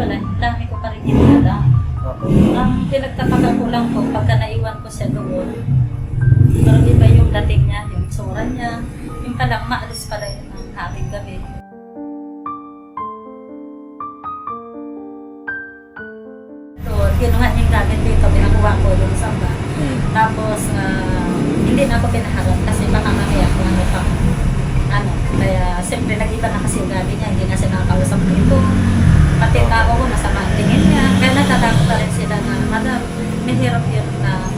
pala, dami ko pa rin hinala. Ang pinagtatagal ko lang po, pagka naiwan ko siya doon, parang iba yung dating niya, yung tsura niya, yung palang maalis pala yun ang ating gabi. Kinuha niya yung gamit dito, pinakuha ko yung samba. Tapos, hindi na ako pinaharap kasi baka mamaya kung ano pa. Kaya siyempre nag-iba na kasi yung gabi niya, hindi na siya nakakausap dito. Pati tao ko, masama ang tingin niya. Kaya natatakot pa rin sila na, madam, may hirap yun na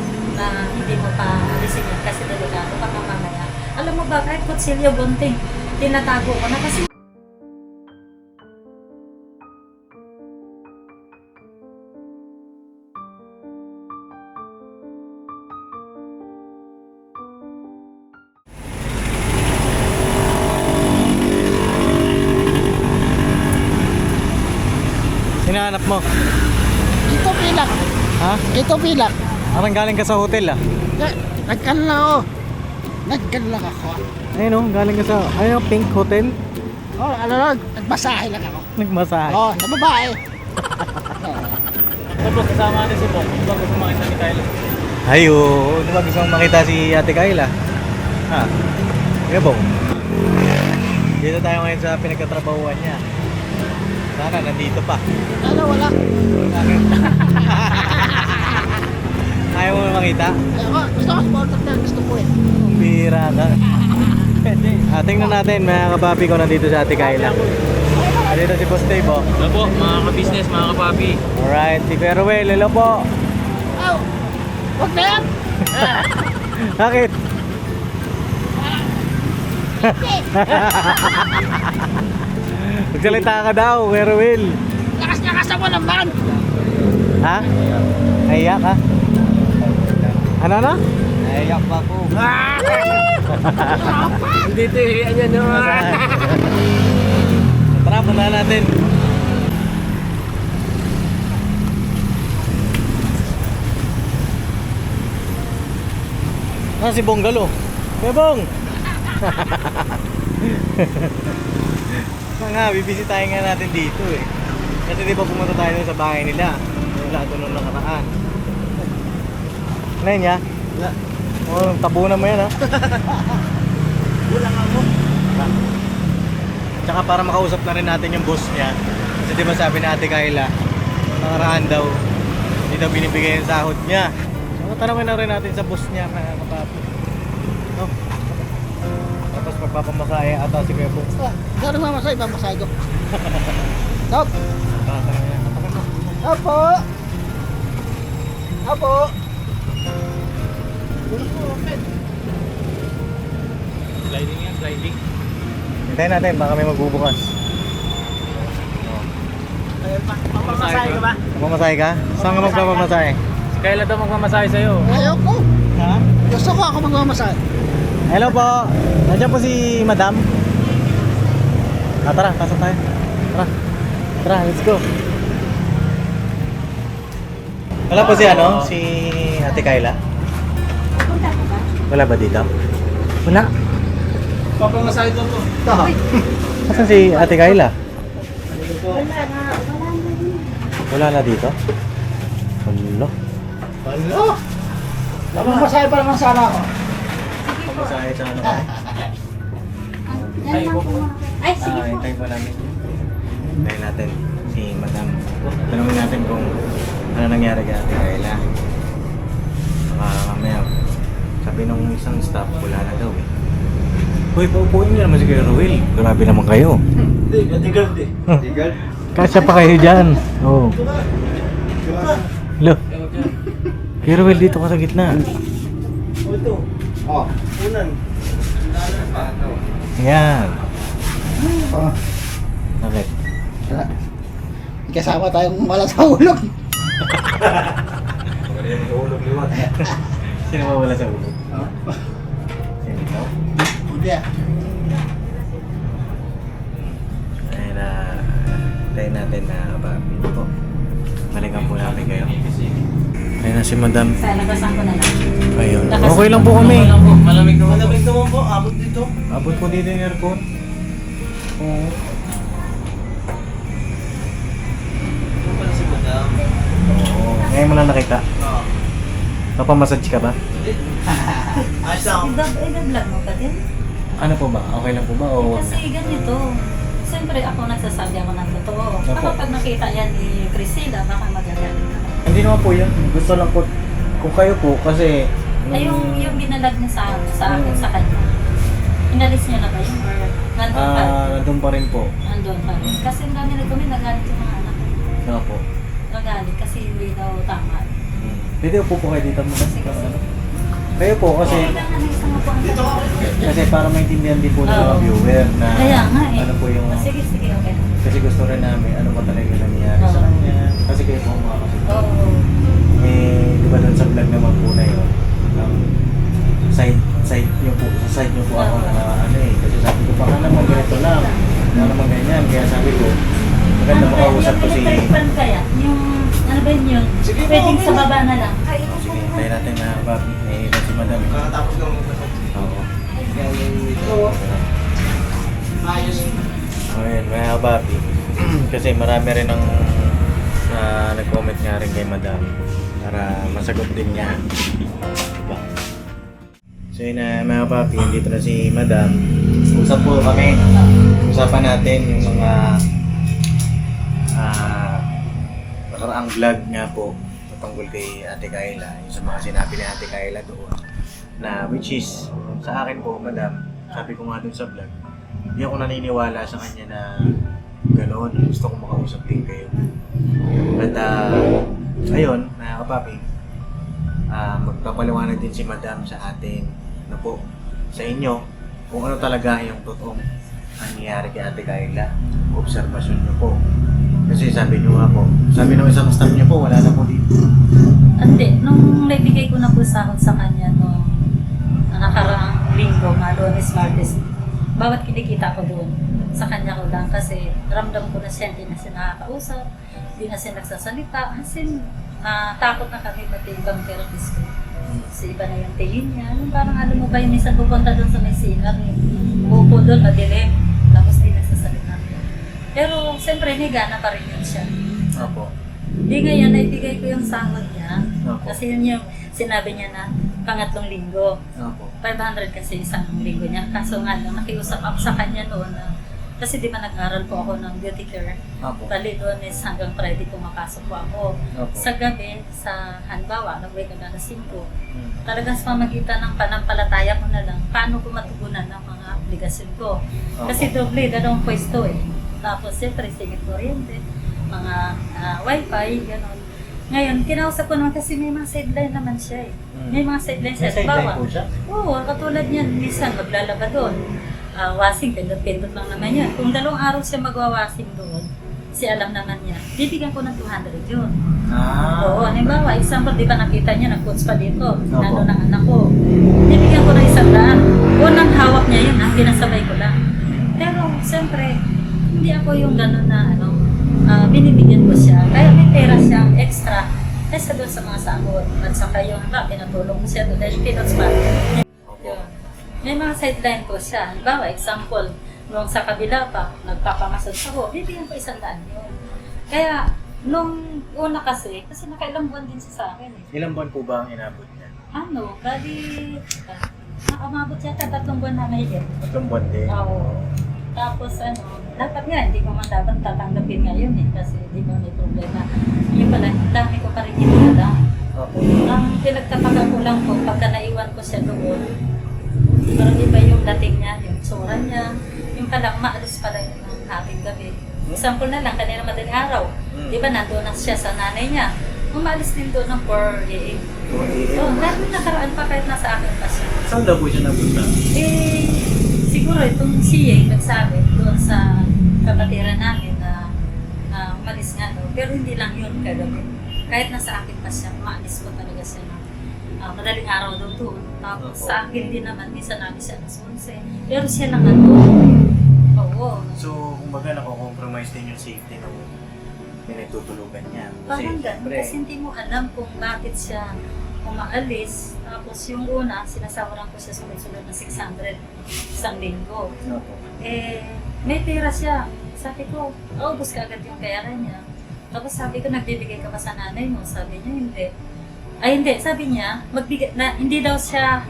hindi mo pa alisin yan kasi delikado baka mamaya. Alam mo ba, kahit kutsilyo bunting, tinatago ko na kasi hinahanap mo? Ito pilak. Ha? Ito pilak. Parang galing ka sa hotel ah. Nagkan lang ako. Nagkan lang ako. Ayun oh, galing ka sa, ayun oh, Pink Hotel. Oh, ano lang, nagmasahe lang ako. Nagmasahe. Oh, sa babae. Tapos kasama natin si Bong. Di ba gusto makita ni Kylo? Ay oo, di ba gusto mong makita si Ate Kayla? Ha? Kaya Bong? Dito tayo ngayon sa pinagkatrabahuan niya. Sana nandito pa. Ano, wala. Ayaw mo na makita? Gusto ko supporter na, gusto ko eh. Ang bihira ka. Tingnan natin mga kapapi ko nandito sa Ate Kayla. Nandito si Boss Dave oh. Hello po, mga ka-business, mga ka-papi. Alright, si Kuya Ruel, hello po. Oh, wag na yan. Bakit? Magsalita ka daw, Kuya Ruel. Lakas ako naman. Ha? Naiyak ka? Ano na? Naiyak pa po. Hindi ito eh, yan naman. Tara, punta natin. Si Bong Galo. Kuya Bong! Nga, bibisitahin nga natin dito eh. Kasi di ba pumunta tayo sa bahay nila? Wala ito nung nakaraan. Ano yun ya? Oh, tabunan mo yan ha? Wala nga mo. Tsaka para makausap na rin natin yung boss niya. Kasi di ba sabi ni Ate Kayla, nakaraan daw, hindi daw binibigay yung sahod niya. So tanongin na rin natin sa boss niya mga kapapi. No? Tapos magpapamasahe ata si Kuya Bong. Pero mamasahe, mamasahe ko. Stop. Tatanungin niya. Apo. Apo. Sliding yan, sliding. Hintayin natin, baka may magbubukas. Mamasahe ka ba? Magmamasahe ka? Saan ka magpapamasahe? Si Kylo daw magmamasahe sa'yo. Ayoko. Ha? Gusto ko ako magmamasahe. Hello po! Nandiyan po si Madam. Tara, pasok tayo. Tara. Tara, let's go. Wala po si si Ate Kayla? Wala ba dito? Wala. Papamasahe daw po. Saan si Ate Kayla? Wala na dito? Hello? Hello? Mamasahe pa naman sana ako. Pamasahe sa ano kami? Ay, sige po. Hintayin po namin. Hintayin natin si Madam. Tanungin natin kung ano nangyari kay Ate Kayla. Baka mamaya, sabi nung isang staff, wala na daw eh. Hoy, paupuin niyo naman si Kuya Ruel. Grabe naman kayo. Tigal. Kasya pa kayo dyan. Oo. Lo. Kuya Ruel, dito ka sa gitna. Ito. Oh. Unan. Yan. Oh. Bakit? Kasama tayong wala sa ulog. Sino ba wala sa ulo? Sino ikaw? Hindi ah. Ayun na. Tayo natin na papi po. Balikan po namin kayo. Ayun na si Madam. Sa labasan ko na lang. Ayun. Okay lang po kami. Malamig naman. Malamig naman po, abot dito. Abot po dito yung aircon. Oo. Napamassage ka ba? Ayos lang. I-vlog mo pa din. Ano po ba? Okay lang po ba? O wag na? Kasi ganito, siyempre ako nagsasabi ako ng totoo. Opo. Baka pag nakita yan ni Priscilla, baka magagalit ka. Hindi naman po yun. Gusto lang po, kung kayo po, kasi... Ay, yung ginalag niya sa akin, sa kanya. Inalis niya na ba yun? Or nandun pa? nandun pa rin po. Nandun pa rin. Kasi ang dami na kami, nagalit yung mga anak. Ano po? Nagalit kasi hindi daw tama. Pwede po po kayo dito mo kasi kayo po kasi Dito ka. kasi para maintindihan din po ng mga Oo. viewer na Kaya nga eh. ano po yung Sige, okay. kasi gusto rin namin ano ba talaga nangyayari sa Oo. kanya kasi kayo po ang mga kasunod. Oo. Eh, di ba doon sa vlog naman po na yun, side nyo po, sa side nyo po ako Oo. na ano eh, kasi sabi ko baka naman ganito lang, baka naman ganyan, kaya sabi ko, maganda makausap ko si... Yung electric fan kaya? Yung, ano ba yun? Sige po, Pwedeng okay sa lang. baba na lang. Sige, hintayin natin na Bobby, may si Madam. Kakatapos lang mag-massage. Oo. Oo. Ayos. Ayun, mga Bobby, kasi marami rin ang nag-comment nga rin kay Madam para masagot din niya. Diba? So yun na mga papi, dito na si Madam. Usap po kami. Usapan natin yung mga nakaraang vlog nga po patungkol kay Ate Kayla. Yung sa mga sinabi ni Ate Kayla doon. Na which is, sa akin po Madam, sabi ko nga doon sa vlog, hindi ako naniniwala sa kanya na gano'n. Gusto ko makausap din kayo. But ayun, mga kapapi, magpapaliwanag din si Madam sa atin na po, sa inyo, kung ano talaga yung totoong nangyayari kay Ate Kayla. Obserbasyon nyo po. Kasi sabi nyo nga po, sabi ng isang staff nyo po, wala na po dito. Hindi, nung naibigay ko na po sahod sa kanya nung nakaraang linggo, Lunes, Martes, bawat kinikita ko doon, sa kanya ko lang kasi ramdam ko na siya, hindi na siya nakakausap, hindi na siya nagsasalita. As in, takot na kami pati ibang therapist ko. Kasi iba na yung tingin niya. Yung parang alam mo ba yung minsan pupunta doon sa may sinar, upo doon, madilim, tapos di nagsasalita. Pero siyempre, gana pa rin yun siya. Opo. Di ngayon, naibigay ko yung sahod niya. Opo. Kasi yun yung sinabi niya na pangatlong linggo. Opo. 500 kasi isang linggo niya. Kaso nga lang, nakiusap ako sa kanya noon na kasi di ba nag-aral po ako ng beauty care. Opo. Bali doon is hanggang Friday pumapasok po ako. Opo. Sa gabi, sa Hanbawa, nag-wake up na 5. Hmm. Talagang sa pamagitan ng panampalataya ko na lang, paano ko matugunan ang mga obligasyon ko. Opo. Kasi doble, dalawang pwesto eh. Tapos siyempre, singit kuryente, mga wifi, gano'n. Ngayon, kinausap ko naman kasi may mga sideline naman siya eh. May mga sideline siya. Bawa. Oo, katulad niyan, minsan maglalaba doon. Washing, pindot-pindot lang naman yan. Kung 2 araw siya magwa-washing doon, si alam naman niya, bibigyan ko ng 200 yun. Oo, halimbawa, example, di ba nakita niya, nag-coach pa dito, nandun ang anak ko. Bibigyan ko ng 100. Unang hawak niya yun, pinasabay ko lang. Pero, siyempre, hindi ako yung gano'n na, binibigyan ko siya. Kaya may pera siyang extra kaysa doon sa mga sahod. At saka yung, pinatulong ko siya doon dahil kinots pa. Yun. May mga sideline ko siya. Halimbawa, example, nung sa kabila pa, nagpapamasad ako, bibigyan ko 100 yun. Kaya, nung una kasi nakailang buwan din siya sa akin eh. Ilang buwan po ba ang inabot niya? Bali, nakamabot yata 3 buwan na mahigit. 3 buwan din. Oo. Tapos dapat nga, hindi ko man dapat tatanggapin ngayon eh, kasi di ba may problema. Yung pala, dami ko pa rin ginagawa. Opo. Ang pinagtatagal ko lang po, pagka naiwan ko siya doon, parang iba yung dating niya, yung tsura niya, yung palang maalis pala yun ng ating gabi. Example na lang, kanina madaling araw, di ba nandun na siya sa nanay niya, umalis din doon ng 4 a.m. So, lahat yung nakaraan pa kahit nasa akin pa siya. Saan daw po siya napunta? Siguro itong siya nagsabi doon sa kapatiran namin na umalis nga daw. Pero hindi lang yun kagabi. Kahit nasa akin pa siya, maalis ko talaga siya ng madaling araw daw doon. Tapos sa akin din naman, minsan namin siya alas 11. Pero siya lang nandun. Oo. So, kumbaga nako-compromise din yung safety ng pinagtutulugan niya. Parang ganun. siyempre, Kasi hindi mo alam kung bakit siya umaalis. Tapos yung una, sinasawaran ko siya sunod-sunod na 600 isang linggo. Opo. May pera siya. Sabi ko, ubos ka agad yung pera niya. Tapos sabi ko, nagbibigay ka pa sa nanay mo? Sabi niya, hindi. Ay hindi, sabi niya, magbigay, na, hindi daw siya,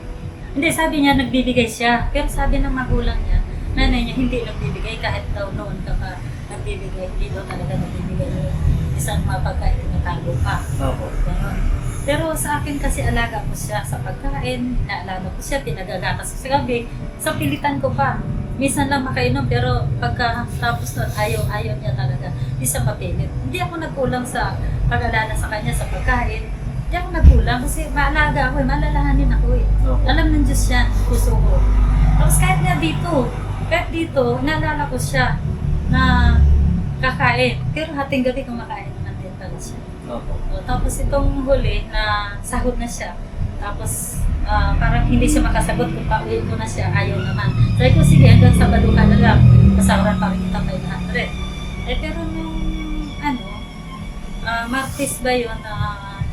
hindi, sabi niya nagbibigay siya. Pero sabi ng magulang niya, nanay niya hindi nagbibigay kahit daw noon ka pa nagbibigay. Hindi daw talaga nagbibigay yung isang mapagkain tinatago pa. Opo. Ganon. Pero sa akin kasi alaga ko siya sa pagkain, naalala ko siya, pinagagatas ko sa gabi, sa pilitan ko pa. Minsan lang makainom, pero pagka tapos nun, ayaw niya talaga. Hindi siya mapilit. Hindi ako nagkulang sa pag-alala sa kanya sa pagkain. Hindi ako nagkulang kasi maalaga ako eh, malalahanin ako eh. Opo. Alam ng Diyos yan, puso ko. Tapos kahit dito, naalala ko siya na kakain. Pero hating gabi kumakain naman din pala siya. Opo. O, tapos itong huli na sahod na siya. Tapos parang hindi siya makasagot kung pauwiin ko na siya, ayaw naman. Sabi ko, sige, hanggang Sabado ka na lang. Masawaran pa rin kita 500. Eh pero nung Martes ba yun,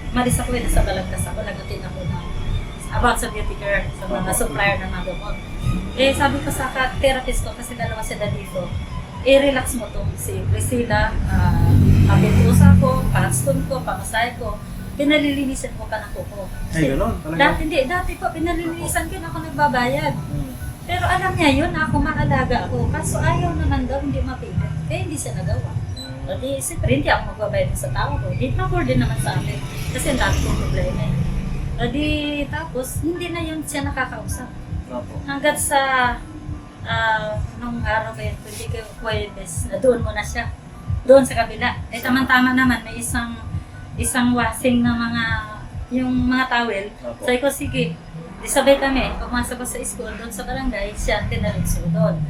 malis ako nasa Balagtas ako, nagatin ako na about sa beauty care, sa mga supplier ng mga gamot. Eh sabi ko sa therapist ko, kasi dalawa sila dito, i-relax mo to si Priscilla, pabitusa ko, paston ko, pamasahe ko, pinalilinisan ko pa ng kuko. Ay, gano'n? Talaga? Dati po, pinalilinisan ko na ako nagbabayad. Pero alam niya yun, ako maalaga ako. Kaso ayaw naman daw, hindi mapilit. Kaya hindi siya nagawa. O di, siyempre, hindi ako magbabayad sa tao ko. Di pa din naman sa akin. Kasi ang dami kong problema eh. O di, tapos, hindi na yun siya nakakausap. Opo. Hanggat sa, nung araw kayo, hindi kayo Huwebes, na doon mo na siya. Doon sa kabila. Eh, tama-tama naman, may isang washing na yung mga towel. Opo. Sabi ko, sige, di sabay kami. Pumasok ko sa school, doon sa barangay, siya tinaritso doon.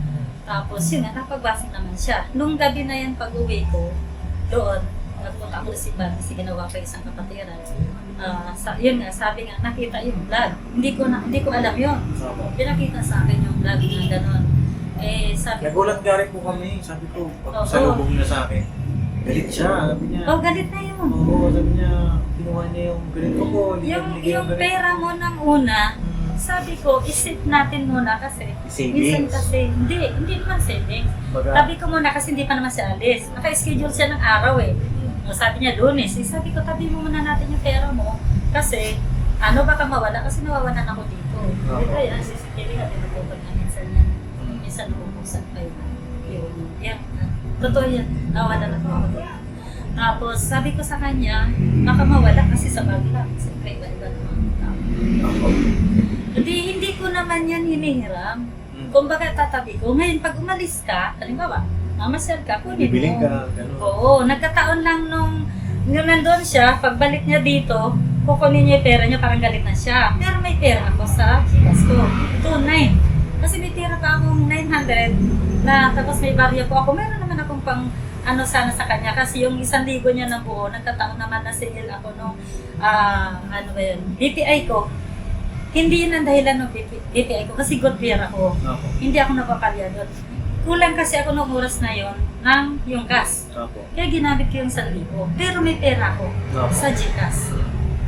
Tapos yun nga, napag-washing naman siya. Nung gabi na yan, pag-uwi ko, doon, nagpunta ako sa iba, kasi ginawa ko isang kapatiran. Yun nga, sabi nga, nakita yung vlog. Hindi ko alam yun. Opo. Pinakita sa akin yung vlog na gano'n. Eh, sabi ko, Nagulat nga rin po kami. Sabi ko, pag Oo. salubong na sa akin, galit siya. Sabi niya, oh, galit na yun. oo, sabi niya, kinuha niya yung ganito ko. Hindi niya binigay Yung ganito. pera mo ng una, sabi ko, isip natin muna kasi. Savings. Minsan kasi, hindi naman savings. Baga, Sabi ko muna kasi hindi pa naman siya alis. Naka-schedule siya ng araw eh. O, sabi niya, Lunes. Eh, sabi ko, tabi mo muna natin yung pera mo. Kasi, baka mawala. Kasi nawawalan ako dito. Opo. Dito yan, CCTV natin natupag na minsan yan. Minsan nabubuksan pa yun. Yan. Totoo yan. Nawalan ako dito. Tapos, sabi ko sa kanya, baka mawala kasi sa bag lang. Siyempre, iba-iba naman ang tao. Opo. Hindi ko naman yan hinihiram. Kumbaga tatabi ko. Ngayon, pag umalis ka, halimbawa, mamasyal ka, kunin mo. Bibiling ka, gano'n. Oo, nagkataon lang nung nandun siya, pagbalik niya dito, kukunin niya yung pera niya, parang galit na siya. Pero may pera ako sa Gcash ko. 2.9. Kasi may tira pa akong 900 na tapos may barya po ako. Meron naman akong pang sana sa kanya kasi yung 1,000 niya na buo, nagkataon naman na sale ako nung BPI ko. Hindi yun ang dahilan ng BPI ko kasi good beer ako. Opo. Hindi ako napapalya doon. Kulang kasi ako nung oras na yon ng yung gas. Opo. Kaya ginamit ko yung 1,000. Pero may pera ako sa Gcash.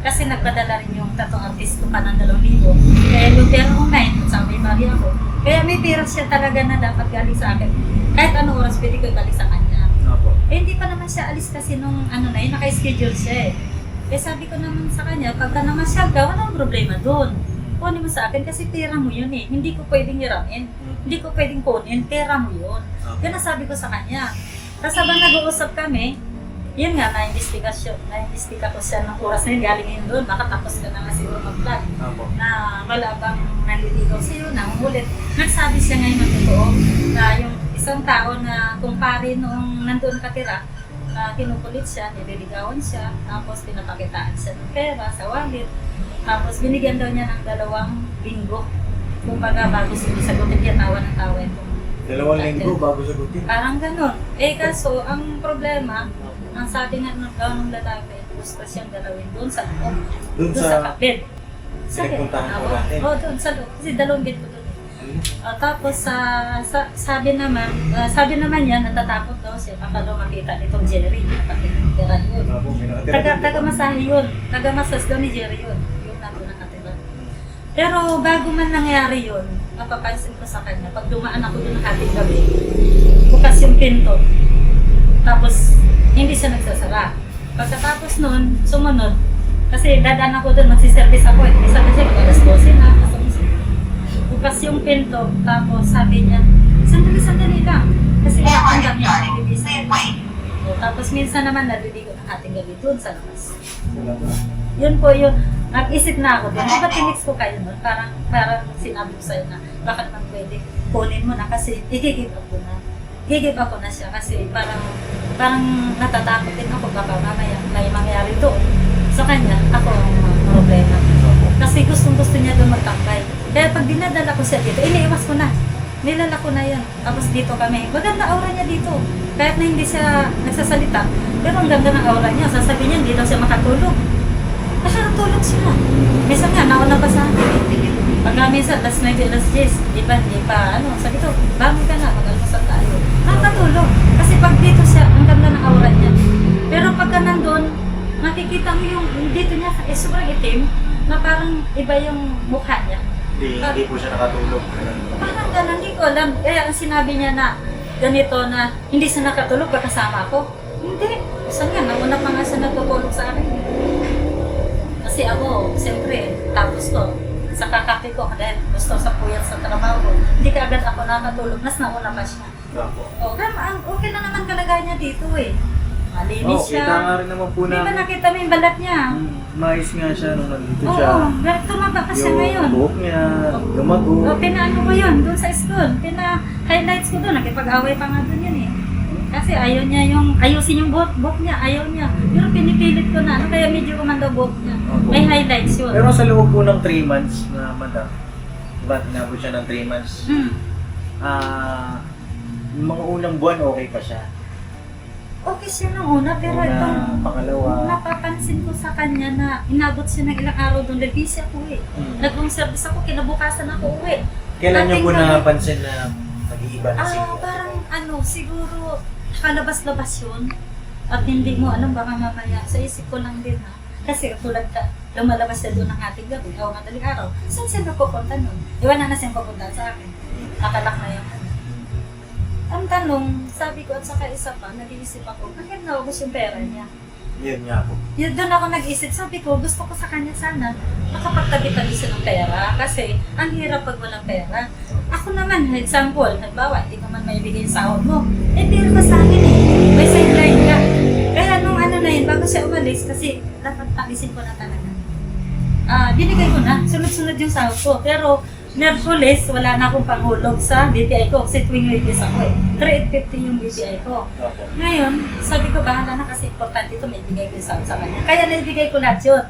Kasi nagpadala rin yung tattoo artist ko pa ng 2,000. Kaya yung pera ko 9, sa may bagi ako. Kaya may pera siya talaga na dapat galing sa akin. Kahit anong oras pwede ko ibalik sa kanya. Opo. Eh hindi pa naman siya alis kasi nung naka-schedule siya eh. Kaya sabi ko naman sa kanya, pagka namasyal ka, walang problema doon. Kunin mo sa akin kasi pera mo yun eh. Hindi ko pwedeng hiramin. Hindi ko pwedeng kunin, pera mo yun. Yan ang sabi ko sa kanya. Tapos habang nag-uusap kami, yun nga, na-investiga ko siya ng oras na yun, galing yun doon, makatapos ka na nga siguro mag-vlog. Opo. Na wala bang naliligaw sa'yo, nangungulit. Nagsabi siya ngayon ng totoo na yung isang tao na kumpare nung nandun katira, na kinukulit siya, nililigawan siya, tapos pinapakitaan siya ng pera sa wallet. Tapos binigyan daw niya ng 2 linggo. Kumbaga bago siya sagutin, kaya tawa ng tawa itong 2 linggo bago sagutin. parang ganun. Eh kaso, ang problema, ang sabi nga ng lalaki, gusto siyang dalawin doon sa loob. Doon Doon sa sa bed. pinagpuntahan ko natin. Oo, doon sa loob. Kasi 2 bed ko doon. Tapos sabi naman niya, natatakot daw siya. Baka daw makita nitong Jerry. Nakatira yun. Opo, may nakatira. Taga-masahe yun. Taga-masas daw ni Jerry yun. Yung nandun nakatira. Pero bago man nangyari yun, mapapansin ko sa kanya, pag dumaan ako doon ng ating gabi, bukas yung pinto. Tapos, hindi siya nagsasara. Pagkatapos nun, sumunod, Kasi dadaan ako doon, magsiservice ako eh. Isa kasi mag-alas 12 na, alas 11. Bukas yung pinto, tapos sabi niya, sandali lang. Kasi hanggang niya, nag-ibisa. Tapos minsan naman, naliligo ng ating gabi doon sa labas. Yun po yung, nag-isip na ako din. Diba tinix ko kayo nun? Parang sinabi ko sa'yo na, baka naman pwede, kunin mo na kasi i-give up ko na. I-give up ko na siya kasi parang natatakot din ako baka mamaya may mangyari doon. Sa kanya, ako ang problema. Kasi gustong-gusto niya doon magtambay. Kaya pag dinadala ko siya dito, iniiwas ko na. Nilala ko na yan. Tapos dito kami, maganda aura niya dito. Kahit na hindi siya nagsasalita, pero ang ganda ng aura niya. Sasabihin niya, hindi daw siya makatulog. Kasi natulog siya. Minsan nga, nauna pa sa akin. Pagka minsan, alas 9, alas 10, di pa, sabi ko, bangon ka na, mag-almusal tayo. Nakatulog. Kasi pag dito siya, ang ganda ng aura niya. Pero pagka nandun, makikita mo yung dito niya, sobrang itim, na parang iba yung mukha niya. Hindi po siya nakatulog. Parang gano'n, hindi ko alam. Kaya ang sinabi niya na ganito na hindi siya nakatulog, baka kasama ako. Hindi. Saan nga, nauna pa nga siya natutulog sa akin. Kasi ako, siyempre, tapos ko, sa kakape ko, dahil gusto sa puyat sa trabaho ko, hindi ka agad ako nakatulog, nas nauna pa siya. O, okay na naman kalagayan niya dito eh. Malinis siya. Kita nga rin naman po Di ba namin. nakita mo yung balat niya? Mais nga siya nung nandito Oo, siya. tumaba pa siya ngayon. Yung buhok niya, lumago. O, pinaano ko yun, doon sa school. Pina-highlights ko doon, nakipag-away pa nga doon yun eh. Kasi ayaw niya ayusin yung buhok niya, ayaw niya. Pero pinipilit ko na, kaya medyo kumanda buhok niya. May highlights yun. Pero sa loob po ng 3 months na madam, diba inabot siya ng 3 months, yung mga unang buwan okay pa siya. Okay siya nung una, pero itong pangalawa. napapansin ko sa kanya na inabot siya ng ilang araw doon, nag-busy ako eh. Nag-room service ako, kinabukasan ako uwi. Kailan niyo po Dating napansin na nag-iiba na siya? parang siguro kalabas-labas yun. At hindi mo alam baka mamaya. Sa isip ko lang din ha. Kasi tulad ka, lumalabas siya doon ng ating gabi, o madaling araw. Saan siya napupunta nun? Iwan na siyang papunta sa akin. Nakalak na yung Ang tanong, sabi ko at saka isa pa, nag-iisip ako, bakit naubos yung pera niya? Yun nga po. Yun doon ako nag-isip, sabi ko, gusto ko sa kanya sana makapagtabi-tabi siya ng pera kasi ang hirap pag walang pera. Ako naman, example, halimbawa, hindi naman may bigay yung sahod mo. Eh, pera ka sa akin eh. May sideline ka. Kaya nung na yun, bago siya umalis, kasi dapat tabisin ko na talaga. Binigay ko na, sunod-sunod yung sahod ko. Pero, Merkulis, wala na akong panghulog sa BPI ko kasi tuwing release ako eh. 3,850 yung BPI ko. Ngayon, sabi ko bahala na kasi importante ito, may bigay ko yung sahod sa kanya. Kaya naibigay ko lahat yun,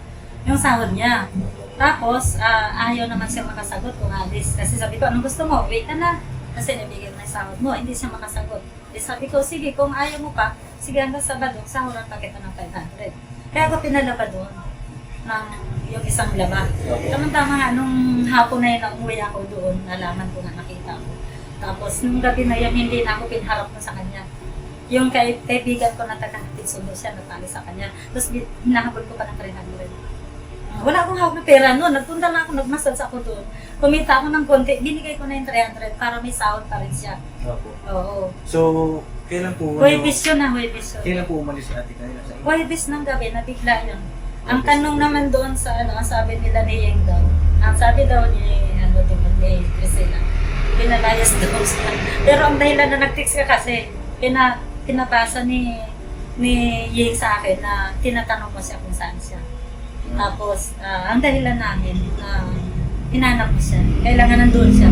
yung sahod niya. Tapos, ayaw naman siya makasagot kung alis. Kasi sabi ko, anong gusto mo? Wait ka na. Kasi nabigay ko na yung sahod mo, hindi siya makasagot. Eh, sabi ko, sige, kung ayaw mo pa, sige hanggang Sabado, sahuran pa kita ng 500. Kaya ako pinalaba doon ng yung isang laba. Tama-tama nga, nung hapon na yun, umuwi ako doon, nalaman ko na nakita ko. Tapos, nung gabi na yun, hindi na ako pinharap na sa kanya. Yung kaibigan ko na taga-hatid sundo siya, natali sa kanya. Tapos, hinahabol ko pa ng 300. Wala akong hawak na pera noon. Nagpunta na ako, nag-massage ako doon. Kumita ako ng konti, binigay ko na yung 300 para may sahod pa rin siya. Oo. So, kailan po? Huwebis yun na, huwebis yun. Kailan po umalis si Ate Kayla sa inyo? Huwebis ng gabi, nabigla yun. Ang tanong naman doon sa ang sabi nila ni Yeng daw, ang sabi daw ni ni Priscilla, pinalayas daw siya. Pero ang dahilan na nag-text ka kasi, pinabasa ni Yeng sa akin na tinatanong ko siya kung saan siya. Tapos, ang dahilan namin na hinanap ko siya. Kailangan nandun siya.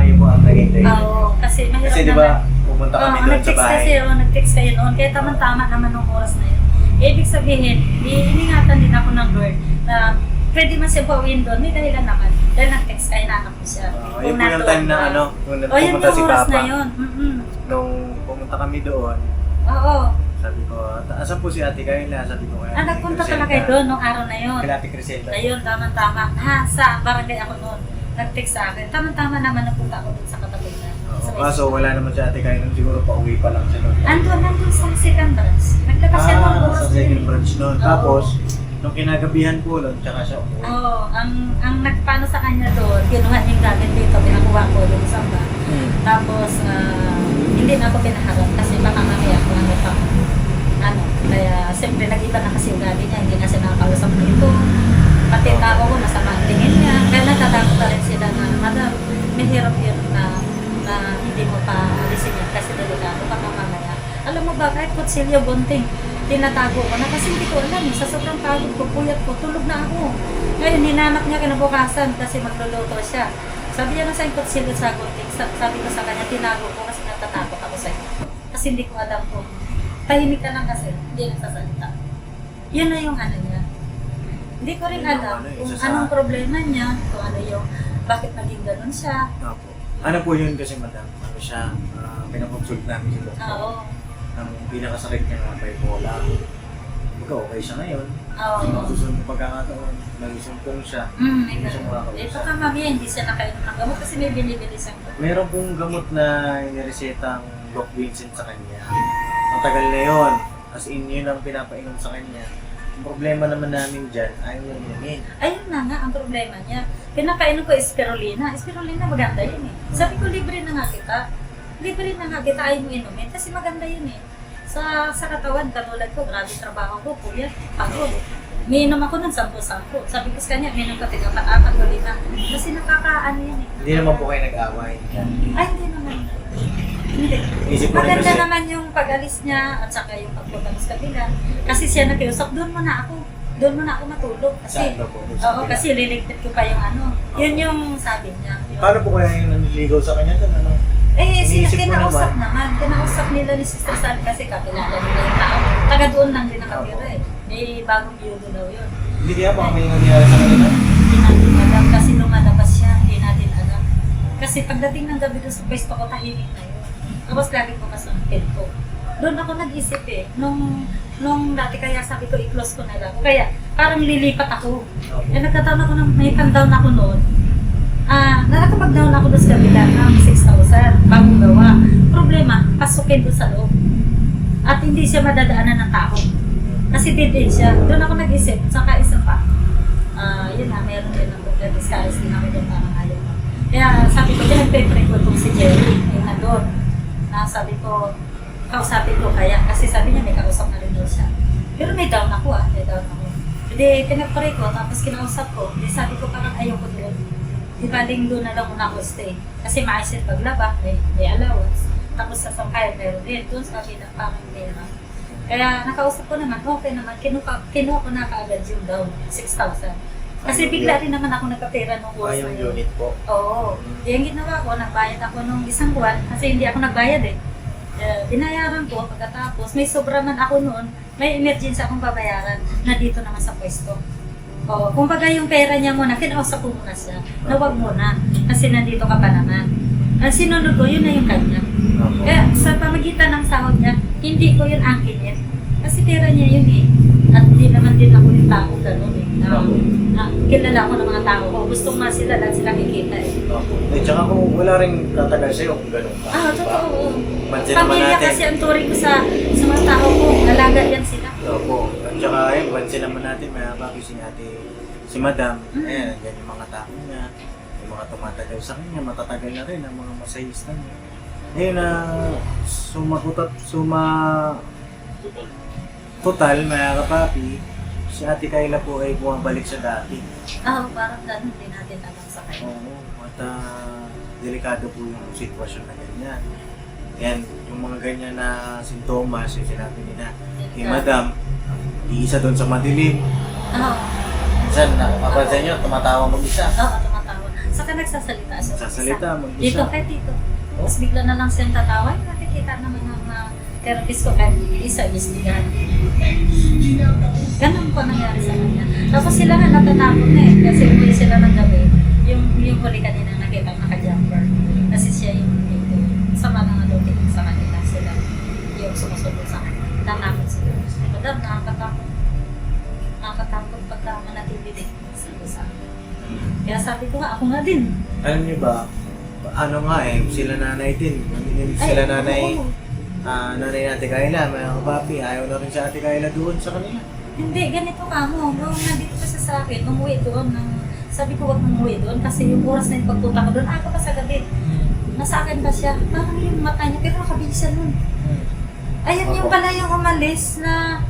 Yun po ang naging day. Oo, kasi mahirap Kasi di ba, pupunta kami doon sa nag-text bahay. kasi, nag-text kayo noon. Kaya tama-tama naman ng oras na yun. Ibig sabihin, iningatan din ako ng Lord na pwede man siya pauwiin doon. May dahilan naman. Dahil nag-text kayo, nanap ko siya. Yun po yung time na nung yun pumunta yung si oras Papa. na yun. Nung pumunta kami doon, Oo. sabi ko, asan po si Ate Kayla? Sabi ko, Nagpunta pala kayo doon nung araw na yun. Kila Ate Criselda. Ayun, tama-tama. Sa barangay ako noon. Nag-text sa akin. Tama-tama naman napunta ako doon sa Katapunan. Kaso wala naman si Ate Kayla, siguro pauwi pa lang siya doon. Nandun sa second branch. Naglabas siya ng oras sa na second yun. branch noon. Oo. Tapos, nung kinagabihan po doon, tsaka siya umuwi. Oo, ang nagpano sa kanya doon, kinuha niya yung gamit dito, pinakuha ko doon sa ba. Tapos, hindi na ako pinaharap kasi baka mamaya kung ano pa. Kaya siyempre nag-iba na kasi yung gabi niya, hindi na siya nakakausap nito. Pati tao ko, masama ang tingin niya. Kaya natatakot pa rin sila na, madam, may hirap-hirap na hindi mo pa alisin yan kasi delikado baka mamaya. Alam mo ba, kahit kutsilyo bunting, tinatago ko na kasi hindi ko alam. Sa sobrang pagod ko, puyat ko, tulog na ako. Ngayon, hinanak niya kinabukasan kasi magluluto siya. Sabi niya na sa kutsilyo sa gunting, sabi ko sa kanya, tinago ko kasi natatakot ako sa iyo. Kasi hindi ko alam kung tahimik ka lang kasi, hindi nagsasalita. Yun na yung ano niya. Hindi ko rin alam kung anong problema niya, kung ano yung, bakit naging ganun siya. Opo. Ano po yun kasi madam? Ano siya, pinakonsult namin si doktor. Oo. Ang pinakasakit niya nga bipolar. Baga okay siya ngayon. Oo. Ang susunod ng pagkakataon, nagsusumpong siya. May Hindi siya ganun. makakausap. Baka mamaya hindi siya nakainom ng gamot kasi may binibili siyang gamot. Meron pong gamot na iniresetang Doc Vincent sa kanya. Matagal na yun. As in, yun ang pinapainom sa kanya. Ang problema naman namin dyan, ayaw niya inumin. Ayun na nga ang problema niya. Pinapainom ko spirulina. Spirulina maganda yun eh. Sabi ko libre na nga kita. Libre na nga kita, ayaw mo inumin. Kasi maganda yun eh. Sa katawan, katulad ko, grabe trabaho ko, puyat, pagod. Miinom ako ng 10-10. Sabi ko sa kanya, miinom ka tig-apat-apat ulit na. Kasi nakakaano yan eh. Hindi naman po kayo nag-away. Ay, hindi naman. Hindi. Isip ko rin Maganda kasi, naman yung pag-alis niya at saka yung pagpunta sa kabila. Kasi siya nakiusap, doon muna ako. Doon muna ako matulog. Kasi, saan ba po? oo, kasi liligpit ko pa yung ano. Yun yung sabi niya. Yung, Paano po kaya yung nanliligaw sa kanya doon? Ano? sila iniisip ko kinausap naman. naman. Kinausap nila ni Sister Sally kasi kakilala nila yung tao. Taga doon lang din nakatira eh. May bagong biyudo daw yun. Hindi kaya baka may nangyari sa kanila? Hindi natin alam kasi lumalabas siya. Hindi natin alam. Kasi pagdating ng gabi doon sa pwesto ko, tahimik na yun. Tapos lagi ko kasi ang pinto. Doon ako nag-isip eh. Nung dati kaya sabi ko i-close ko na lang. Kaya parang lilipat ako. Eh nagkataon ako ng may down ako noon. Nakakapag-down ako doon sa kabila ng 6,000 bagong gawa. Problema, pasukin doon sa loob. At hindi siya madadaanan ng tao. Kasi din siya. Doon ako nag-isip. Saka isa pa. Yun na, meron din ako. Disguise din ako doon parang ayaw. Kaya sabi ko, pinag-pray ko itong si Jerry. Yung na doon. Sabi ko, kausapin ko kaya. Kasi sabi niya may kausap na rin doon siya. Pero may down ako may down ako. Hindi, pinag-pray ko, tapos kinausap ko. Hindi sabi ko parang ayaw ko doon. Di baling doon na lang muna ako stay. Kasi maayos paglaba, may allowance. Tapos sa sangkayan meron din. Doon sa kabila, parang meron. Kaya nakausap ko naman, okay naman. Kinuha ko na kaagad yung down, 6,000. Kasi bigla rin naman ako nagkapera nung course na Yung yun. unit po. Oo. Yung ginawa ko, nagbayad ako nung isang buwan kasi hindi ako nagbayad eh. Binayaran ko pagkatapos, may sobra man ako noon, may emergency akong babayaran na dito naman sa pwesto. Oo, kumbaga yung pera niya muna, kinausap ko muna siya, na wag muna, kasi nandito ka pa naman. Ang sinunod ko, yun na yung kanya. Opo. Kaya sa pamagitan ng sahod niya, hindi ko yun angkin kasi pera niya yun eh. At hindi naman din ako yung tao ganun eh. Kilala ko ng mga tao ko, gustong nga sila, lahat sila kikita eh. Opo. Eh, tsaka kung wala rin tatagal sa'yo kung ganun ka. Totoo. Pansin naman Pamilya natin. kasi ang turing ko sa mga tao ko, alaga yan sila. Opo. At tsaka ayun, pansin naman natin, may si ate, si madam, ayan, yan yung mga tao niya, yung mga tumatagal sa kanya, matatagal na rin ang mga masahista niya. Ngayon na total, mga kapapi, si ate Kayla po ay bumabalik sa dati. Parang ganun din natin alam sa kanya. Oo, at delikado po yung sitwasyon na ganyan. Yan, yung mga ganyan na sintomas, yung sinabi nila, kay madam, iisa doon sa madilim. Minsan, nakapansin nyo, tumatawa mag-isa. Tumatawa. Saka nagsasalita siya. Sasalita, mag-isa. Dito kay Tito. Tapos bigla na lang siyang tatawa. Nakikita naman ng therapist ko kahit isa isligan. Ganun po nangyari sa kanya. Tapos sila nga natatakot na eh. Kasi umuwi sila ng gabi. Yung huli kanina nakita naka-jumper. Kasi siya yung dito. Sama na nga doon sa kanila sila. Yung sumusunod sa kanila. Natakot sila. Madam, nakakatakot. Nakakatakot pagka manatili din. Sa kaya sabi ko nga, ako nga din. Alam niyo ba, ano nga eh, sila nanay din. Sila nanay, oo. nanay Ate Kayla, mga kapapi, ayaw na rin si Ate Kayla doon sa kanila. Hindi, ganito ka mo. Nung nandito kasi sa akin, umuwi doon. Sabi ko, wag mong umuwi doon kasi yung oras na yung pagpunta ko doon, ako pa sa gabi. Nasa akin ba siya? Parang yung mata niya, pero nakabili siya nun. Ayun yung Opo. pala yung umalis na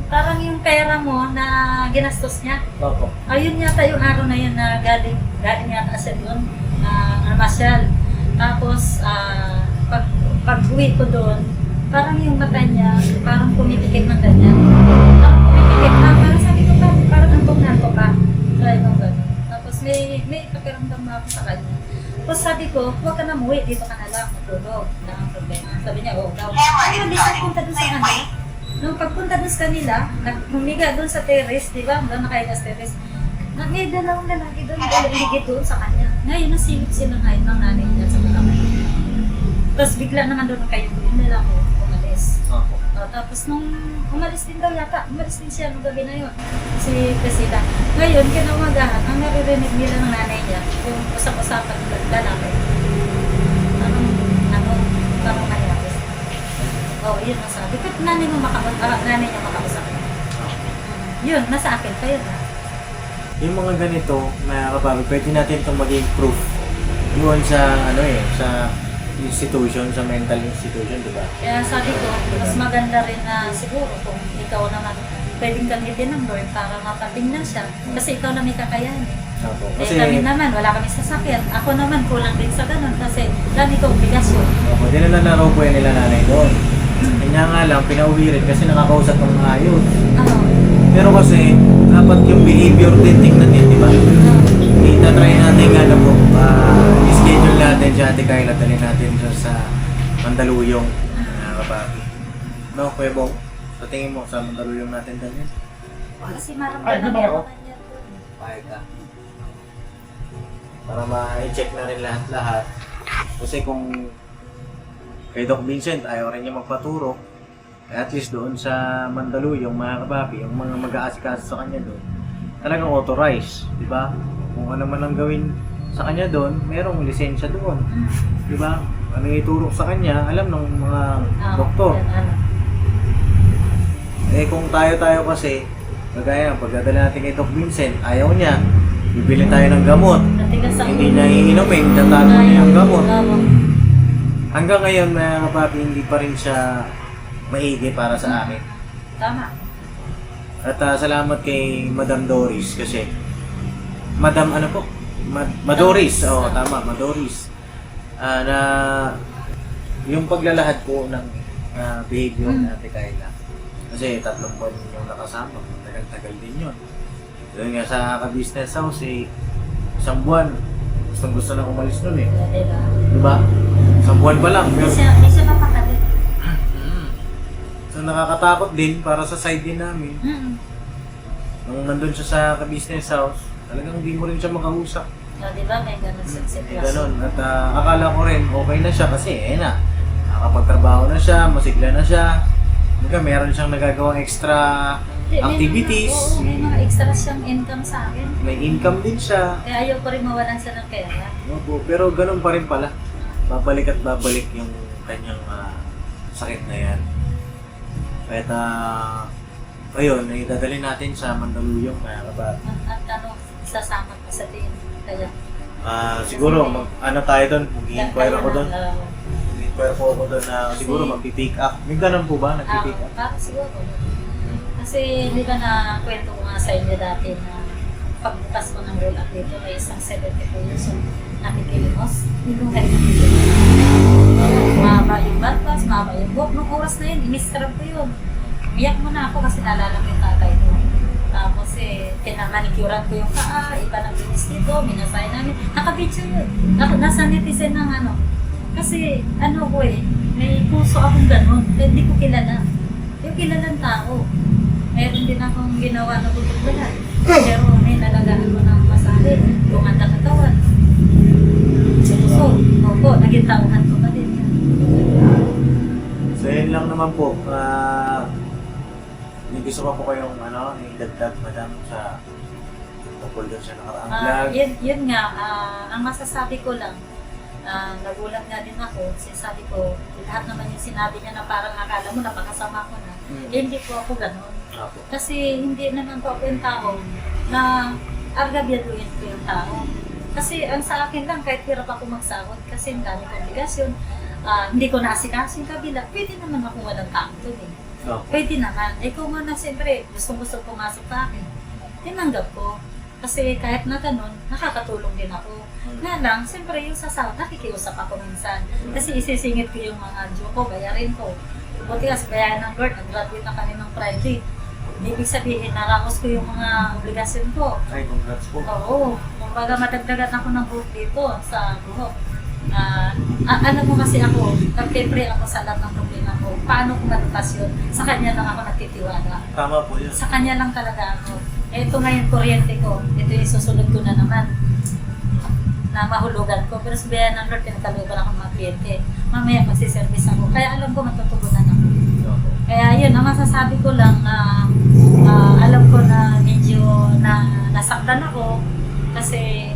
parang yung pera mo na ginastos niya. Opo. Ayun yata yung araw na yun na galing yata siya doon na namasyal. Tapos, pag uwi ko doon, parang yung mata niya, parang pumipikit ng ganyan. Parang pumipikit na, parang sabi ko, parang antong-anto ka. Try mo gano'n. Tapos may pakiramdam na ako sa kanya. Tapos sabi ko, huwag ka na muwi, dito ka na lang, matulog. Wala ang problema. Sabi niya, oo daw. Ay, hindi siya punta doon sa kanila. Nung pagpunta doon sa kanila, humiga doon sa terrace, di ba? Doon nakahiga sa terrace. May dalawang lalaki doon, ligid doon sa kanya. Ngayon, nasilip sila ngayon ng nanay niya sa mga. Tapos bigla naman doon kayo doon nila ako umalis. Opo. Tapos nung umalis din daw yata, umalis din siya nung gabi na yun. Si Priscilla. Ngayon, kinawagahan, ang naririnig nila ng nanay niya, yung usap-usapan ng lalaki. Parang mayabis. Oo, yun ang sabi. Ba't nanay niya makausap? Yun, nasa akin pa yun. Yung mga ganito, mga kapatid, pwede natin itong maging proof doon sa, sa institution, sa mental institution, di ba? Kaya sabi ko, mas maganda rin na siguro kung ikaw naman pwedeng gamitin ng Lord para mapatingnan siya. Kasi ikaw na may kakayahan. Opo. Kasi kami naman, wala kami sasakyan. Ako naman, kulang din sa ganun kasi dami ko obligasyon. Opo, dinala po yan nila nanay doon. Kanya nga lang, pinauwi rin kasi nakakausap ng maayos. Oo. Pero kasi, dapat yung behavior din, tingnan din, di ba? Itatry natin nga na po, i-schedule natin si Ate Kayla, dalhin natin siya sa Mandaluyong. Kapatid. No, Kuya Bong, sa tingin mo, sa Mandaluyong natin dalhin? Kasi Ay, maramdaman naman niya ako. naman yan doon. Pahit ka. Para ma-check na rin lahat-lahat. Kasi kung kay Doc Vincent, ayaw rin niya magpaturo. At least doon sa Mandaluyong, mga kapapi, yung mga mag-aasikaso sa kanya doon, talagang authorized, di ba? Kung ano man ang gawin sa kanya doon, merong lisensya doon. Di ba? Ano yung ituro sa kanya, alam ng mga doktor. Eh kung tayo kasi, kagaya pagdadala natin kay Doc Vincent, ayaw niya, bibili tayo ng gamot. Natigas ang Hindi niya iinumin, tatago niya yung gamot. Hanggang ngayon, mga kapapi, hindi pa rin siya maigi para sa akin. Tama. At salamat kay Madam Doris kasi Madam ano po? Madoris. Oo, tama, Madoris. Na yung paglalahad po ng behavior na Ate Kayla. Kasi 3 buwan yung nakasama. Tagal-tagal din yun. Doon nga sa ka-business house, 1 buwan. Gusto na umalis nun eh. Diba? Diba? 1 buwan pa lang. Hindi Pero, siya mapakali. so nakakatakot din para sa side din namin. Nung nandun siya sa ka-business house, talagang hindi mo rin siya makausap. Diba? May ganun sa sitwasyon. Ganon. At akala ko rin okay na siya kasi nakakapagtrabaho na siya, masigla na siya. Meron siyang nagagawang extra activities. Oo, may mga extra siyang income sa akin. May income din siya. Kaya ayaw ko rin mawalan siya ng pera. Opo, pero ganun pa rin pala. Babalik at babalik yung kanyang sakit na yan. Kaya ayun, idadali natin sa Mandaluyong, mga kabat. At sasama ka sa team. Kaya, Siguro, tayo doon, mag-i-inquire ako doon. Mag-i-inquire po ako doon na siguro magpipick up. May ganun po ba, nagpipick up? Parang siguro. Kasi di ba na kwento ko nga sa inyo dati na pagbukas mo ng roll up dito, may isang 72 years old nakikilimos. Hindi ko kayo mahaba yung batas, mahaba yung buhok. Nung oras na yun, imistrap ko yun. Umiyak mo na ako kasi naalala ko yung tatay ko. Tapos pinamanicurean ko yung paa, iba ng binis dito, minasay namin. Nakabidyo yun. Nasa netizen ng Kasi ko may puso akong ganun. Kaya hindi ko kilala. Yung kilalang tao. Meron din akong ginawa na tutugbalan. Pero may nalagaan ko ng masahe. Bunganda katawan. So, opo, naging tauhan ko pa din. So yun lang naman po. May gusto pa po kayong idagdag, madam, sa tungkol doon sa nakaraang vlog. Yun nga, ang masasabi ko lang, nagulat nga din ako, sinasabi ko, lahat naman yung sinabi niya na parang akala mo, napakasama ko na. Hindi po ako ganun. Kasi hindi naman po ako yung tao na argabyaduhin ko yung tao. Kasi ang sa akin lang, kahit hirap ako magsahod, kasi ang dami kong obligasyon, hindi ko naasikaso yung kabila, pwede naman ako walang tao doon eh. Opo. Pwede naman. Eh kung ano, siyempre, gustong-gusto pumasok sa akin, tinanggap ko. Kasi kahit na ganun, nakakatulong din ako. Nga lang, siyempre yung sasahod, nakikiusap ako minsan. Kasi isisingit ko yung mga due ko, bayarin ko. Buti kasi bayaran ng Lord, nag-graduate na kami ng private. Ibig sabihin, naramos ko yung mga obligasyon ko. Ay, congrats po. Oo. Kumbaga madagdagan ako ng buhok dito sa buhok. Alam mo kasi ako, nag-pray ako sa lahat ng problema ko. Paano ko malutas yun? Sa kanya lang ako nagtitiwala. Tama po yun. Sa kanya lang talaga ako. Ito ngayon, kuryente ko. Ito yung susunod ko na naman. Na mahulugan ko. Pero sabihan ng Lord, pinatalugan ako ng mga kliyente. Mamaya magsiservice ako. Kaya alam ko matutugunan ako. Opo. Kaya yun, ang masasabi ko lang na alam ko na medyo nasaktan ako. Kasi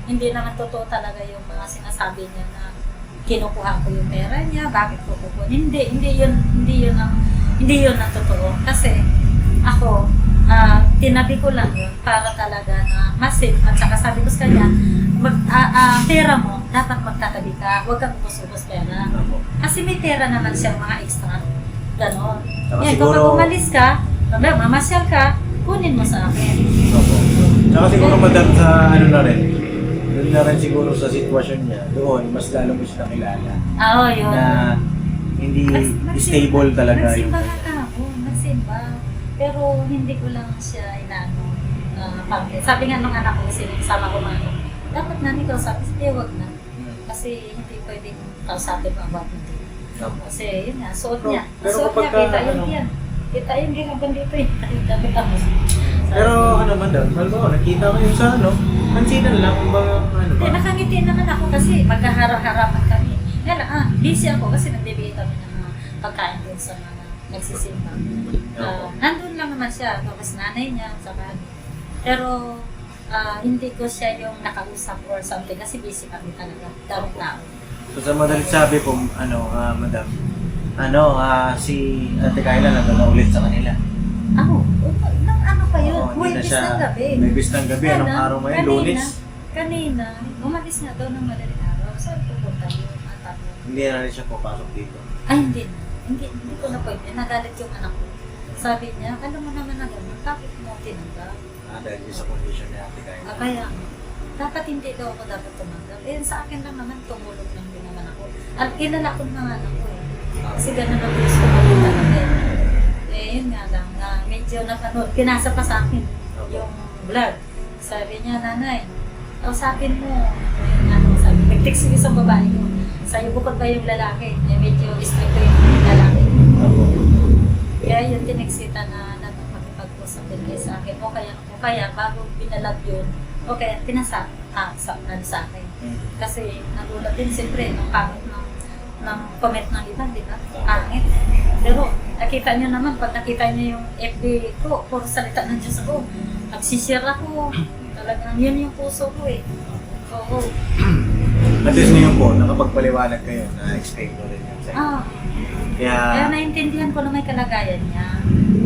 hindi naman totoo talaga yung mga sinasabi niya na kinukuha ko yung pera niya, bakit ko kukunin. Hindi yun ang totoo. Kasi ako, tinabi ko lang yun para talaga na masin. At saka sabi ko sa kanya, pera mo, dapat magtatabi ka, huwag kang ubos-ubos pera. Opo. Kasi may pera naman siyang mga extra. Ganon. Saka Yan, siguro- kapag umalis ka, mamasyal ka, kunin mo sa akin. Opo. Tsaka siguro madam sa ano na rin, doon na rin siguro sa sitwasyon niya, doon mas lalo mo siya nakilala Oo, yun. na hindi stable talaga yung Nagsimba nga ako, nagsimba. Pero hindi ko lang siya inaano. Sabi nga nung anak ko, sinasama ko mga dapat namin kausapin, hindi, wag na. Kasi hindi pwedeng kausapin ang bawat hindi. Opo. Kasi yun nga, suot niya. Pero Suot niya, kapag kita ka, yun ano- yan. Kita yun din hanggang dito eh. Damit ako. Pero ano madam, halimbawa nakita ko yung sa ano, pansinan lang kung bang ano ba? Hindi, nakangiti naman ako kasi magkaharap-harapan kami. Nga lang, busy ako kasi nagbibigay kami ng mga pagkain doon sa mga nagsisimba. Nandun lang naman siya, tapos nanay niya, saka ano. Pero hindi ko siya yung nakausap or something kasi busy kami talaga. Daming tao. So sa madalit sabi po, madam, si Ate Kayla nandun na ulit sa kanila. Ako, ano pa yun? Oo, hindi na Huwebes siya, ng gabi. Huwebes ng gabi, Kaya anong lang, araw ngayon? Lunes? Kanina, umalis nga daw ng madaling araw. Saan pupunta yun? At ako, Hindi na rin siya papasok dito. ay, hindi na. Hindi ko na pwede. Nagalit yung anak ko. Sabi niya, alam mo naman na gano'n, bakit mo tinanggap? Dahil yun sa condition ni Ate Kayla. Kaya, dapat hindi daw ako dapat tumanggap. Eh, sa akin lang naman, tumulong lang din naman ako. At kilala ko na nga lang ko eh. Kasi gano'n ang gusto ko din talaga eh. Eh, yun nga lang, medyo napanood, pinasa pa sa akin yung vlog. Sabi niya, nanay, kausapin mo. Sabi, nag-text yung isang babae ko. Sa'yo bukod ba yung lalaki? Eh, medyo strict yung lalaki. Kaya yun, tineksita na makipag-usap din kayo sa akin. O kaya bago binalag yun, o kaya pinasa sa akin. Kasi nagulat din siyempre ng pangit ng comment ng iba, di ba? Pangit. Pero nakita niyo naman, pag nakita niyo yung FB ko, puro salita ng Diyos ko. Nagsishare ako. Talagang yun yung puso ko eh. Oo. At least ngayon po, nakapagpaliwanag kayo na explain ko rin yan sa inyo. Kaya naintindihan ko na may kalagayan niya.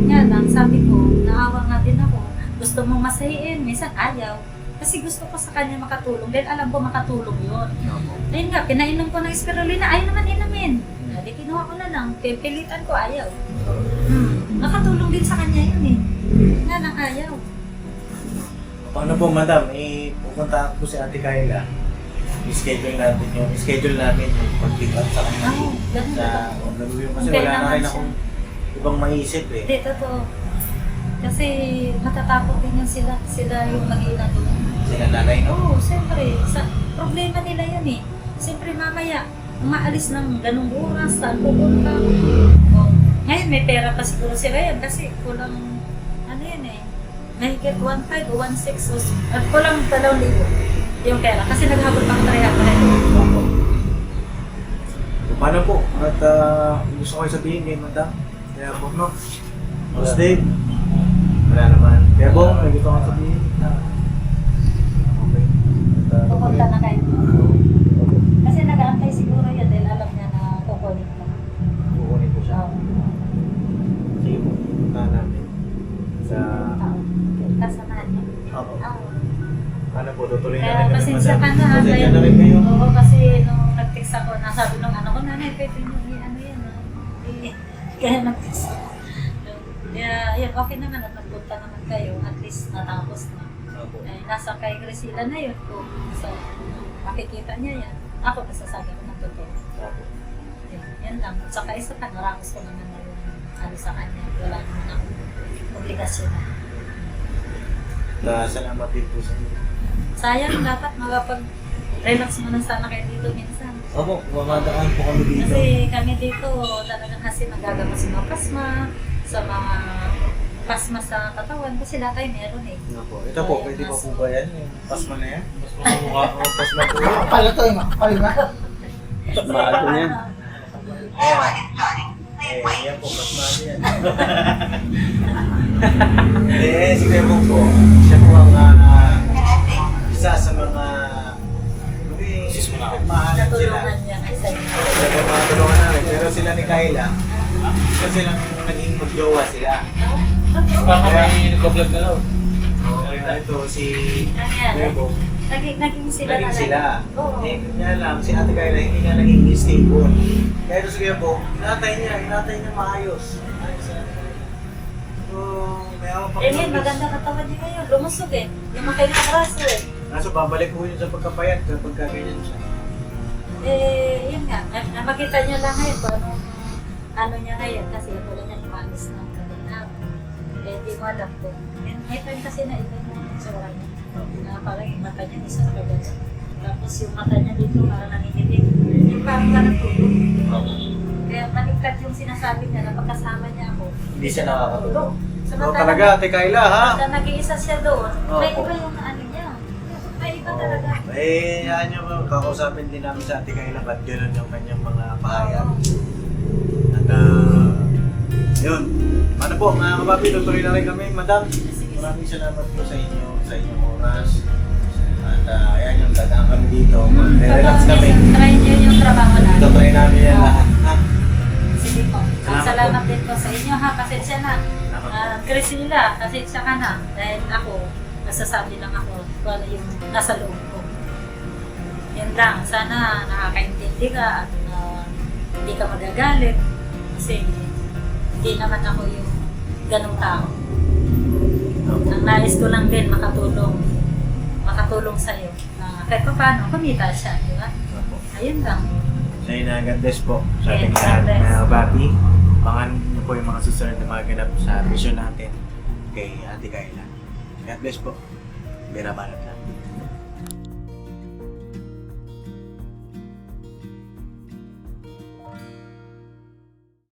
Nga lang, sabi ko, naawa nga din ako. Gusto mong masahiin, minsan ayaw. Kasi gusto ko sa kanya makatulong. Dahil alam ko makatulong yun. Ayun nga, pinainom ko ng spirulina, ayaw naman inamin. Di kinuha ko na lang, pipilitan ko, ayaw. Nakatulong din sa kanya yun eh. Nga lang, ayaw. Paano po madam, pupunta po si Ate Kayla. I-schedule namin yung pag-pick up sa kanya. Ganun Sa ba? gagawin kasi Okay wala na naman rin siya. akong ibang maisip eh. Hindi, totoo. Kasi matatakot din yan sila yung mag-iina doon. Sila nanay, no? Oo, siyempre. Problema nila yan eh. Siyempre mamaya, umaalis ng ganung oras, saan pupunta. Oh. Ngayon may pera pa siguro sila yan kasi kulang, ano yan eh, mahigit 1.5 o 1.6 at kulang 2,000 yung pera kasi naghabol pang 300. Paano po? At gusto ko yung sabihin kay madam. Kaya po, no? Boss Dave. Wala naman. Kaya po, may gusto ko sabihin. Okay. At, Pupunta na kayo. Kasi nag-aantay siguro yan dahil alam niya na kukunin ka. kukunin ko siya. Sige po, punta namin. Sa... Kasamahan niya. Ako. Oo. Paano po, tutuloy Kaya natin kami, pasensya madam. ka na ha. Pasensya Kaya, na rin kayo. oo, kasi nung nag-text ako eh, pwede nyo ano yan. Kaya Kaya, yun, okay naman at nagpunta naman kayo. At least natapos na. Opo. Ay, nasa kay Grisila na yun. Kung so, makikita niya yan. Ako, nasasabi ko ng totoo. Opo. Yan lang. At saka isa pa, naramos ko naman na yung ano sa kanya. Wala naman akong obligasyon na. Salamat din po sa inyo. Sayang, dapat makapag-relax mo na sana kayo dito minsan. Opo, mamadaan po kami dito. Kasi kami dito talagang kasi nagagamot sa mga pasma, sa mga pasma sa katawan. Kasi lahat tayo meron eh. Opo. Ito po, pwede pa po ba yan? Yung pasma na yan? Pasma sa mukha. Oo, pasma po yan. Kapal na to eh, makapal na. Maalo na yan. Yan po, pasma na yan. Si Kuya Bong po, siya po ang isa sa mga nagmahalan sila. Natulungan niya kay sa inyo. Nagmahatulungan namin, pero sila ni Kayla, kasi lang naging magjowa sila. Baka may nagka-vlog na daw. Ito si Nangyari. Kuya Bong, Naging sila naging na sila. Oo. Kaya lang, si Ate Kayla hindi nga naging stable. Kaya ito si Kuya Bong, hinatay niya maayos. So, may ako pa Eh, maganda katawan niya ngayon. Lumusog eh. Lumaki na ang braso eh. Kaso babalik ko yun sa pagkapayat kapag ganyan siya. Eh, yun nga. Makita niya lang ngayon kung ano niya ngayon. Kasi wala niya umalis na kalinap. Eh, di mo alam ko. May time kasi na iba yung tsura niya. Na parang yung mata niya isa na gano'n. Tapos yung mata niya dito parang nanginginig. Yung parang ka natulog. Kaya maligkat yung sinasabi niya na pagkasama niya ako. Hindi siya nakakatulog. Samantala- Oo talaga, Ate Kayla ha? Pagka nag-iisa siya doon, may Oo. iba yung ano niya. May iba talaga. Eh, yan yung kakausapin din namin sa Ate Kayla ba't gano'n yung kanyang mga pahayag. At yun. Ano po, mga kapapi, tutuloy na rin kami, madam. Maraming salamat po sa inyo, sa inyong oras. At ayan yung dadaan kami dito. Relax kami. Try niyo yung trabaho namin. Tutuloy namin yan lahat. Ha? Sige po. Salamat Salamat po. din po sa inyo ha. Pasensya na. Crisila, pasensya ka na. Dahil ako, nasasabi lang ako kung ano yung nasa loob ko. Yan lang. Sana nakakaintindi ka at hindi ka magagalit. Kasi hindi naman ako yung ganong tao. Ang nais ko lang din makatulong sa'yo. Na kahit pa paano, kumita siya, di ba? Ayun lang. Sa na God bless po sa ating Yes, lahat, God bless. mga kapapi. Abangan niyo po yung mga susunod na mga ganap sa mission natin kay Ate Kayla. God bless po. Bira banat na.